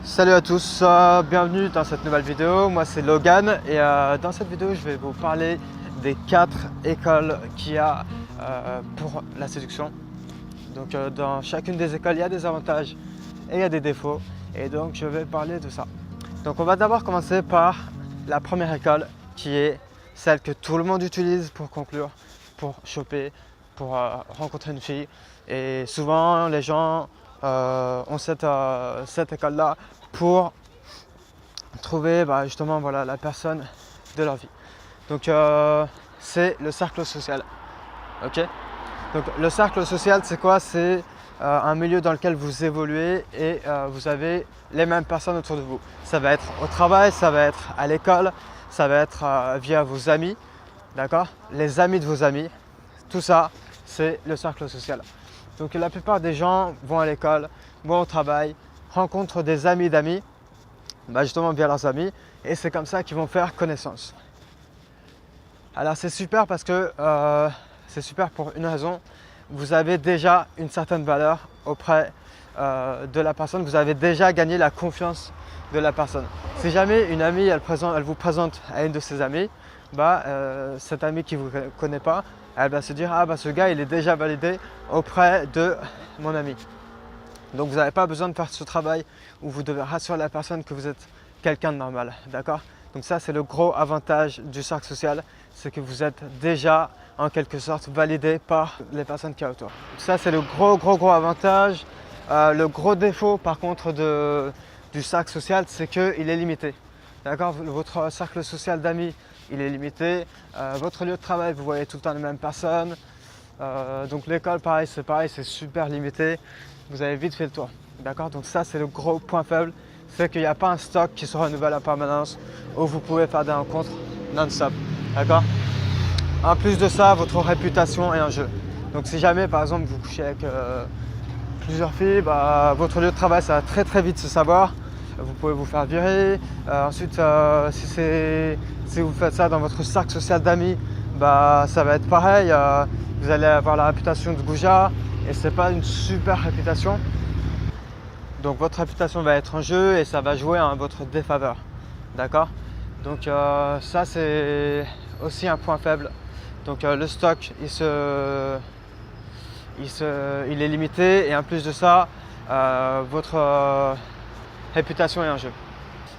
Salut à tous, bienvenue dans cette nouvelle vidéo. Moi c'est Logan et dans cette vidéo je vais vous parler des 4 écoles qu'il y a pour la séduction. Donc dans chacune des écoles il y a des avantages et il y a des défauts et donc je vais parler de ça. Donc on va d'abord commencer par la première école qui est celle que tout le monde utilise pour conclure, pour choper, pour rencontrer une fille. Et souvent les gens ont cette école-là pour trouver justement voilà, la personne de leur vie. Donc c'est le cercle social. Ok. Donc le cercle social c'est quoi? C'est un milieu dans lequel vous évoluez et vous avez les mêmes personnes autour de vous. Ça va être au travail, ça va être à l'école, ça va être via vos amis, d'accord? Les amis de vos amis, tout ça c'est le cercle social. Donc la plupart des gens vont à l'école, vont au travail, rencontrent des amis d'amis, justement via leurs amis, et c'est comme ça qu'ils vont faire connaissance. Alors c'est super parce que c'est super pour une raison, vous avez déjà une certaine valeur auprès de la personne, vous avez déjà gagné la confiance de la personne. Si jamais une amie elle vous présente à une de ses amies, cette amie qui ne vous connaît pas, elle va se dire ah ce gars il est déjà validé auprès de mon ami. Donc vous n'avez pas besoin de faire ce travail où vous devez rassurer la personne que vous êtes quelqu'un de normal, d'accord? Donc ça c'est le gros avantage du cercle social, c'est que vous êtes déjà en quelque sorte validé par les personnes qui y a autour. Ça c'est le gros avantage. Le gros défaut par contre du cercle social, c'est qu'il est limité. D'accord? Votre cercle social d'amis, il est limité. Votre lieu de travail, vous voyez tout le temps les mêmes personnes. Donc l'école, pareil, c'est super limité. Vous avez vite fait le tour. D'accord? Donc ça, c'est le gros point faible. C'est qu'il n'y a pas un stock qui se renouvelle en permanence où vous pouvez faire des rencontres non-stop. D'accord? En plus de ça, votre réputation est en jeu. Donc si jamais, par exemple, vous couchez avec plusieurs filles, votre lieu de travail, ça va très vite se savoir. Vous pouvez vous faire virer. Ensuite, si vous faites ça dans votre cercle social d'amis, ça va être pareil. Vous allez avoir la réputation de goujat et c'est pas une super réputation. Donc votre réputation va être en jeu et ça va jouer en votre défaveur. D'accord? Donc ça c'est aussi un point faible. Donc le stock il est limité et en plus de ça, votre réputation est en jeu.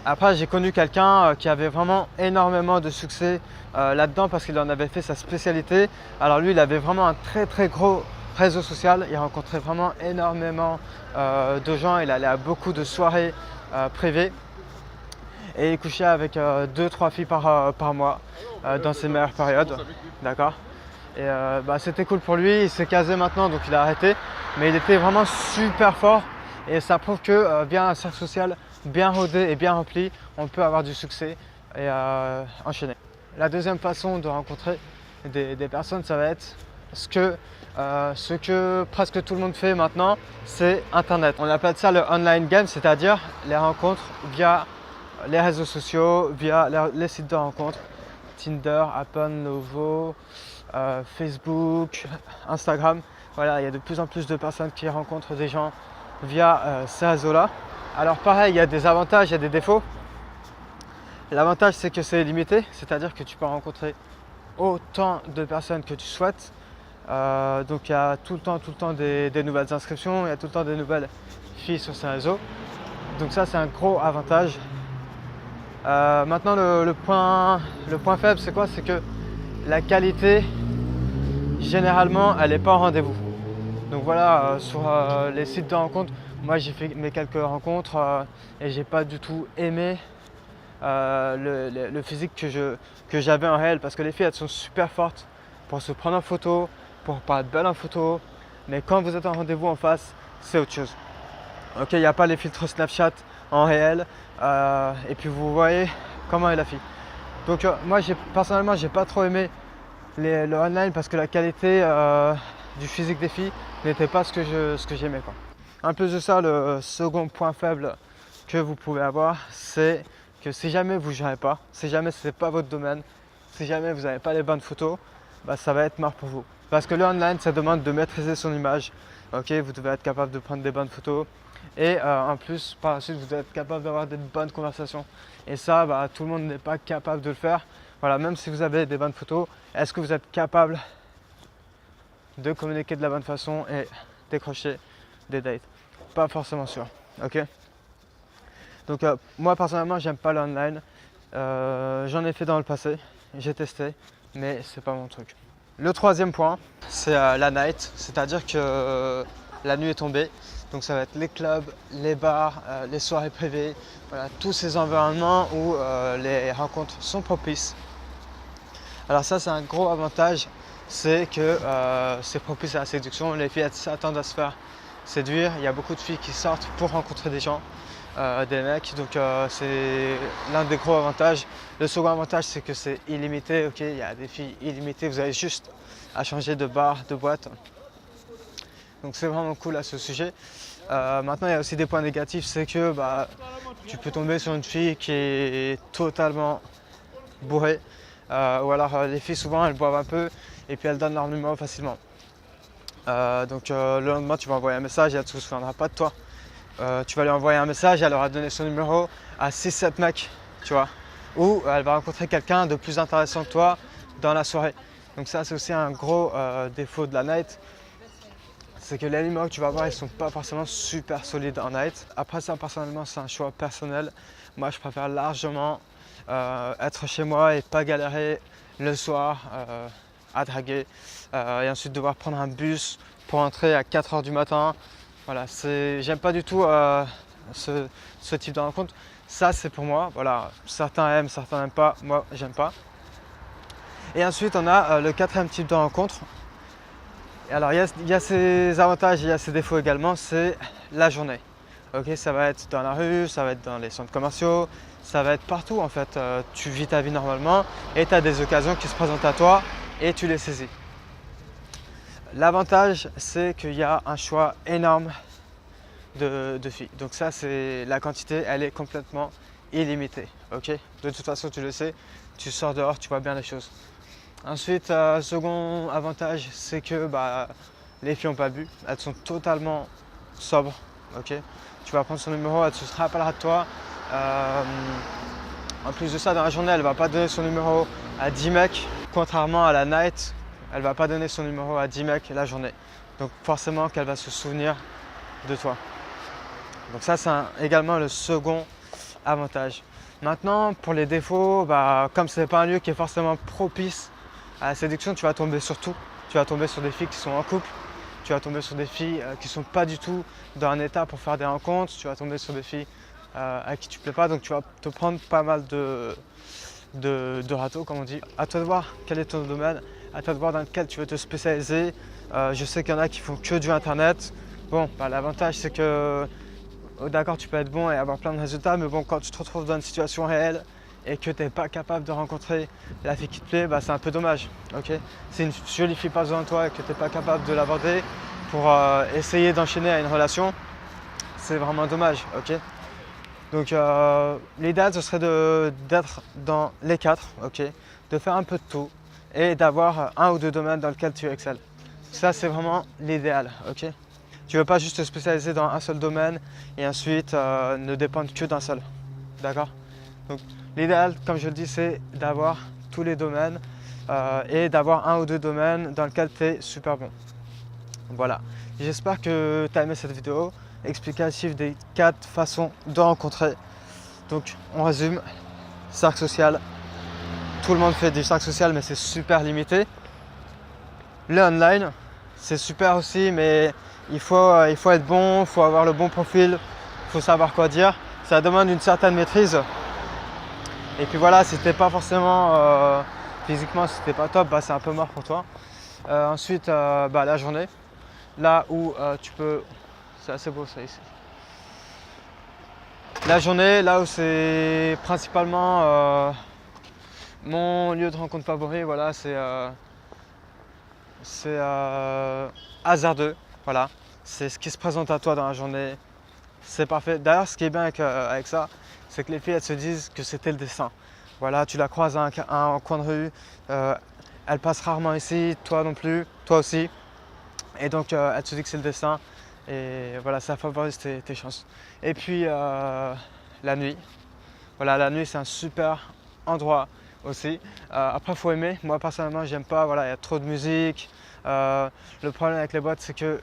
Après j'ai connu quelqu'un qui avait vraiment énormément de succès là-dedans parce qu'il en avait fait sa spécialité. Alors lui il avait vraiment un très gros réseau social, il rencontrait vraiment énormément de gens, il allait à beaucoup de soirées privées et il couchait avec 2-3 filles par mois dans ses meilleures périodes. D'accord? Et c'était cool pour lui, il s'est casé maintenant donc il a arrêté, mais il était vraiment super fort et ça prouve que via un cercle social bien rodé et bien rempli, on peut avoir du succès et enchaîner. La deuxième façon de rencontrer des personnes, ça va être ce que presque tout le monde fait maintenant, c'est Internet. On appelle ça le online game, c'est-à-dire les rencontres via les réseaux sociaux, via les sites de rencontres, Tinder, Appen, Novo, Facebook, Instagram. Voilà, il y a de plus en plus de personnes qui rencontrent des gens via ces réseaux-là. Alors pareil, il y a des avantages, il y a des défauts. L'avantage c'est que c'est limité, c'est-à-dire que tu peux rencontrer autant de personnes que tu souhaites. Donc il y a tout le temps des nouvelles inscriptions, il y a tout le temps des nouvelles filles sur ces réseaux. Donc ça c'est un gros avantage. Maintenant le point faible c'est quoi? C'est que la qualité généralement elle n'est pas au rendez-vous. Donc voilà, sur les sites de rencontres, moi j'ai fait mes quelques rencontres et j'ai pas du tout aimé le physique que j'avais en réel, parce que les filles elles sont super fortes pour se prendre en photo, pour paraître belle en photo, mais quand vous êtes en rendez-vous en face, c'est autre chose. Ok, il n'y a pas les filtres Snapchat en réel et puis vous voyez comment est la fille. Donc moi personnellement j'ai pas trop aimé le online parce que la qualité du physique des filles n'était pas ce que j'aimais. En plus de ça, le second point faible que vous pouvez avoir, c'est que si jamais vous ne gérez pas, si jamais ce n'est pas votre domaine, si jamais vous n'avez pas les bonnes photos, ça va être mort pour vous. Parce que le online, ça demande de maîtriser son image, Ok, vous devez être capable de prendre des bonnes photos. Et en plus, par la suite, vous devez être capable d'avoir des bonnes conversations. Et ça, tout le monde n'est pas capable de le faire. Voilà, même si vous avez des bonnes photos, est-ce que vous êtes capable de communiquer de la bonne façon et décrocher des dates? Pas forcément sûr. Ok. Donc moi personnellement, j'aime pas l'online. J'en ai fait dans le passé, j'ai testé, mais c'est pas mon truc. Le troisième point, c'est la night, c'est-à-dire que la nuit est tombée. Donc ça va être les clubs, les bars, les soirées privées, voilà, tous ces environnements où les rencontres sont propices. Alors ça, c'est un gros avantage, c'est que c'est propice à la séduction. Les filles s'attendent à se faire séduire. Il y a beaucoup de filles qui sortent pour rencontrer des gens, des mecs. Donc c'est l'un des gros avantages. Le second avantage, c'est que c'est illimité. Ok, il y a des filles illimitées. Vous avez juste à changer de bar, de boîte. Donc c'est vraiment cool à ce sujet. Maintenant, il y a aussi des points négatifs, c'est que tu peux tomber sur une fille qui est totalement bourrée. Ou alors les filles souvent elles boivent un peu et puis elles donnent leur numéro facilement. Donc le lendemain tu vas envoyer un message et elle ne se souviendra pas de toi. Tu vas lui envoyer un message et elle aura donné son numéro à 6-7 mecs, tu vois. Ou elle va rencontrer quelqu'un de plus intéressant que toi dans la soirée. Donc ça c'est aussi un gros défaut de la night. C'est que les numéros que tu vas avoir, ils ne sont pas forcément super solides en night. Après ça, personnellement, c'est un choix personnel. Moi, je préfère largement être chez moi et pas galérer le soir à draguer et ensuite devoir prendre un bus pour entrer à 4 h du matin. Voilà, j'aime pas du tout ce type de rencontre. Ça, c'est pour moi. Voilà, certains aiment, certains n'aiment pas. Moi, j'aime pas. Et ensuite, on a le quatrième type de rencontre. Alors il y a ses avantages et il y a ses défauts également, c'est la journée. Ok, ça va être dans la rue, ça va être dans les centres commerciaux, ça va être partout en fait. Tu vis ta vie normalement et tu as des occasions qui se présentent à toi et tu les saisis. L'avantage, c'est qu'il y a un choix énorme de filles. Donc ça, c'est la quantité, elle est complètement illimitée. Ok, de toute façon, tu le sais, tu sors dehors, tu vois bien les choses. Ensuite, second avantage, c'est que les filles n'ont pas bu, elles sont totalement sobres. Okay, tu vas prendre son numéro, elle ne se rappellera de toi. En plus de ça, dans la journée, elle ne va pas donner son numéro à 10 mecs. Contrairement à la night, elle ne va pas donner son numéro à 10 mecs la journée. Donc forcément qu'elle va se souvenir de toi. Donc ça, c'est également le second avantage. Maintenant, pour les défauts, comme ce n'est pas un lieu qui est forcément propice à la séduction, tu vas tomber sur tout. Tu vas tomber sur des filles qui sont en couple, tu vas tomber sur des filles qui ne sont pas du tout dans un état pour faire des rencontres, tu vas tomber sur des filles à qui tu ne plais pas, donc tu vas te prendre pas mal de râteaux, comme on dit. À toi de voir quel est ton domaine, à toi de voir dans lequel tu veux te spécialiser. Je sais qu'il y en a qui font que du internet. Bon, l'avantage c'est que d'accord, tu peux être bon et avoir plein de résultats, mais bon, quand tu te retrouves dans une situation réelle et que tu n'es pas capable de rencontrer la fille qui te plaît, c'est un peu dommage. Okay, c'est une jolie fille pas devant toi et que tu n'es pas capable de l'aborder pour essayer d'enchaîner à une relation, c'est vraiment dommage. Okay, donc l'idéal ce serait d'être dans les quatre, okay, de faire un peu de tout et d'avoir un ou deux domaines dans lesquels tu excelles. Ça c'est vraiment l'idéal. Okay, tu ne veux pas juste te spécialiser dans un seul domaine et ensuite ne dépendre que d'un seul. D'accord? Donc l'idéal, comme je le dis, c'est d'avoir tous les domaines et d'avoir un ou deux domaines dans lesquels tu es super bon. Voilà. J'espère que tu as aimé cette vidéo explicative des 4 façons de rencontrer. Donc on résume, cercle social. Tout le monde fait du cercle social, mais c'est super limité. Le online, c'est super aussi, mais il faut être bon, il faut avoir le bon profil, il faut savoir quoi dire. Ça demande une certaine maîtrise. Et puis voilà, si t'es pas forcément physiquement, si t'es pas top, c'est un peu mort pour toi. Ensuite, la journée, là où tu peux, c'est assez beau ça ici. La journée, là où c'est principalement mon lieu de rencontre favori, voilà, c'est hasardeux, voilà. C'est ce qui se présente à toi dans la journée, c'est parfait. D'ailleurs, ce qui est bien avec ça, c'est que les filles elles se disent que c'était le destin. Voilà, tu la croises à un coin de rue, elle passe rarement ici, toi non plus, toi aussi. Et donc elle te dit que c'est le destin et voilà, ça favorise tes chances. Et puis la nuit. Voilà, la nuit c'est un super endroit aussi. Après il faut aimer. Moi personnellement j'aime pas, voilà, il y a trop de musique. Le problème avec les boîtes c'est que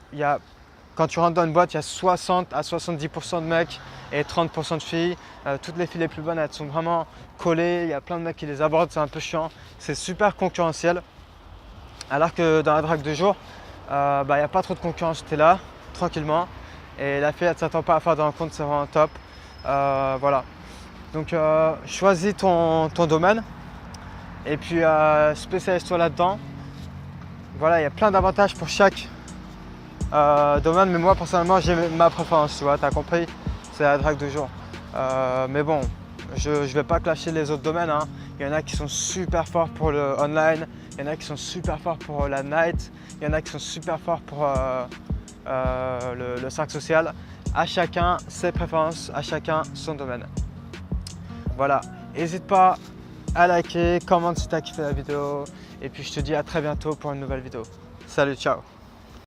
quand tu rentres dans une boîte, il y a 60 à 70% de mecs et 30% de filles. Toutes les filles les plus bonnes, elles sont vraiment collées. Il y a plein de mecs qui les abordent, c'est un peu chiant. C'est super concurrentiel. Alors que dans la drague de jour, il n'y a pas trop de concurrence. Tu es là, tranquillement. Et la fille, elle ne s'attend pas à faire de rencontres, c'est vraiment top. Voilà. Donc, choisis ton domaine. Et puis, spécialise-toi là-dedans. Voilà, il y a plein d'avantages pour chaque domaine, mais moi personnellement j'ai ma préférence, tu vois, t'as compris, c'est la drague de jour. Mais bon, je vais pas clasher les autres domaines, hein. Il y en a qui sont super forts pour le online, il y en a qui sont super forts pour la night, il y en a qui sont super forts pour le cercle social. À chacun ses préférences, à chacun son domaine. Voilà, n'hésite pas à liker, commente si tu as kiffé la vidéo, et puis je te dis à très bientôt pour une nouvelle vidéo. Salut, ciao!